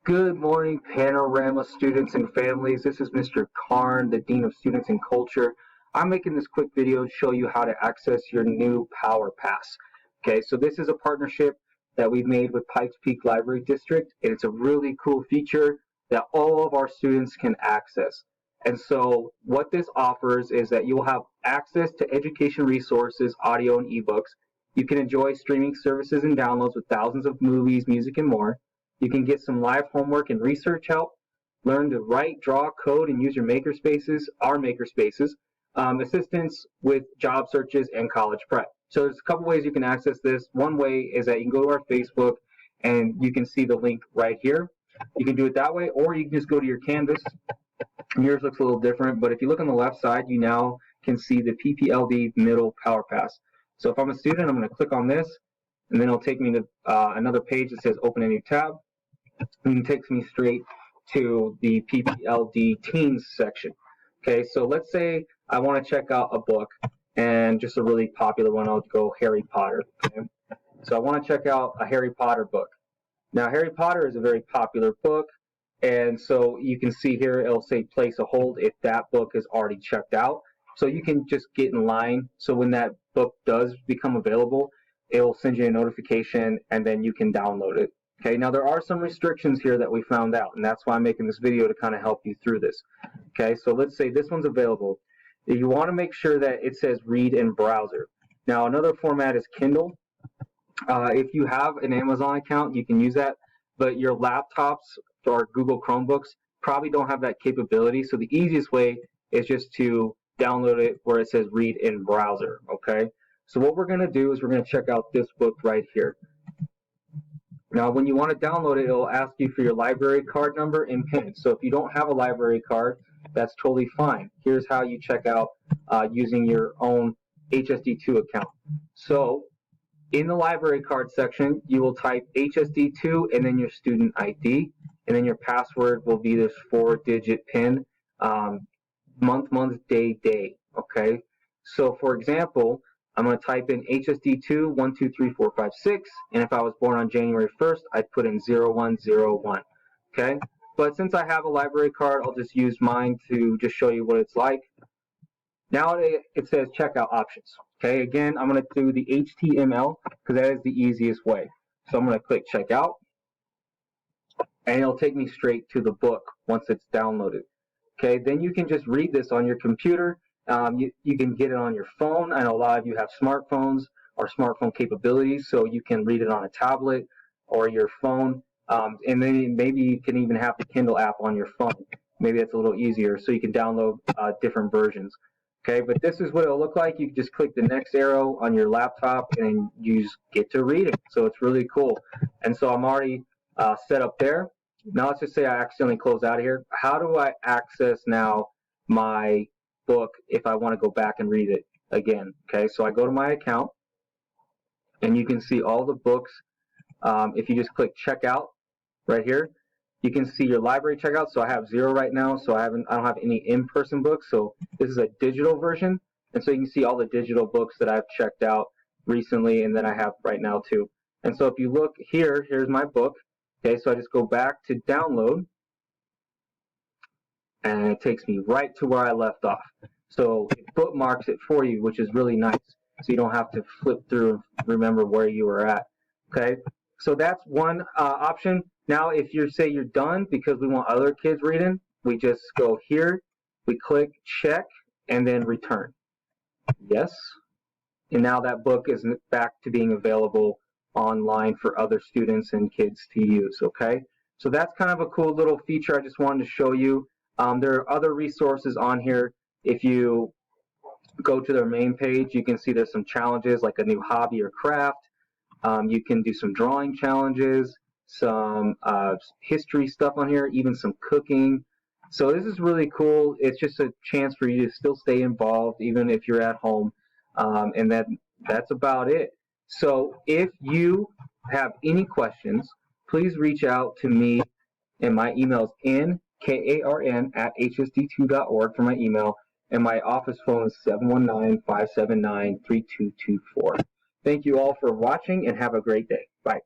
Good morning, Panorama students and families. This is Mr. Karn, the Dean of Students and Culture. I'm making this quick video to show you how to access your new PowerPass. Okay, so this is a partnership that we've made with Pikes Peak Library District, and it's a really cool feature that all of our students can access. And so what this offers is that you'll have access to education resources, audio, and ebooks. You can enjoy streaming services and downloads with thousands of movies, music, and more. You can get some live homework and research help, learn to write, draw, code, and use your makerspaces, assistance with job searches and college prep. So there's a couple ways you can access this. One way is that you can go to our Facebook and you can see the link right here. You can do it that way, or you can just go to your Canvas. Yours looks a little different, but if you look on the left side, you now can see the PPLD Middle PowerPass. So if I'm a student, I'm going to click on this, and then it'll take me to another page that says Open a New Tab. And it takes me straight to the PPLD Teens section. Okay, so let's say I want to check out a book, and just a really popular one, I'll go Harry Potter. Okay? So I want to check out a Harry Potter book. Now, Harry Potter is a very popular book, and so you can see here it'll say place a hold if that book is already checked out. So you can just get in line, so when that book does become available, it will send you a notification, and then you can download it. Okay, now there are some restrictions here that we found out, and that's why I'm making this video to kind of help you through this. Okay, so let's say this one's available. You want to make sure that it says read in browser. Now another format is Kindle. If you have an Amazon account, you can use that, but your laptops or Google Chromebooks probably don't have that capability, so the easiest way is just to download it where it says read in browser. Okay, so what we're going to do is we're going to check out this book right here. Now, when you want to download it, it'll ask you for your library card number and PIN. So if you don't have a library card, that's totally fine. Here's how you check out using your own HSD2 account. So in the library card section, you will type HSD2 and then your student ID, and then your password will be this 4-digit PIN, month, day. Okay. So for example, I'm going to type in HSD2 123456, and if I was born on January 1st, I'd put in 0101. Okay, but since I have a library card, I'll just use mine to just show you what it's like. Now it says checkout options. Okay, again, I'm going to do the HTML because that is the easiest way. So I'm going to click checkout, and it'll take me straight to the book once it's downloaded. Okay, then you can just read this on your computer. You can get it on your phone. I know a lot of you have smartphones or smartphone capabilities, so you can read it on a tablet or your phone. And then maybe you can even have the Kindle app on your phone. Maybe that's a little easier, so you can download different versions. Okay, but this is what it'll look like. You can just click the next arrow on your laptop, and you just get to read it. So it's really cool. And so I'm already set up there. Now let's just say I accidentally close out of here. How do I access now my book if I want to go back and read it again? Okay, so I go to my account, and you can see all the books. If you just click checkout right here, you can see your library checkout. So I have 0 right now, so I don't have any in-person books. So this is a digital version, and so you can see all the digital books that I've checked out recently, and that I have right now too. And so if you look here, here's my book. Okay, so I just go back to download, and it takes me right to where I left off. So it bookmarks it for you, which is really nice, so you don't have to flip through and remember where you were at. Okay, so that's one option. Now, if you say you're done because we want other kids reading, we just go here, we click check, and then return. Yes, and now that book is back to being available online for other students and kids to use. Okay, so that's kind of a cool little feature I just wanted to show you. There are other resources on here. If you go to their main page, you can see there's some challenges like a new hobby or craft. You can do some drawing challenges, some history stuff on here, even some cooking. So this is really cool. It's just a chance for you to still stay involved even if you're at home, and that's about it. So if you have any questions, please reach out to me, and my email is nkarn@hsd2.org for my email, and my office phone is 719-579-3224. Thank you all for watching, and have a great day. Bye.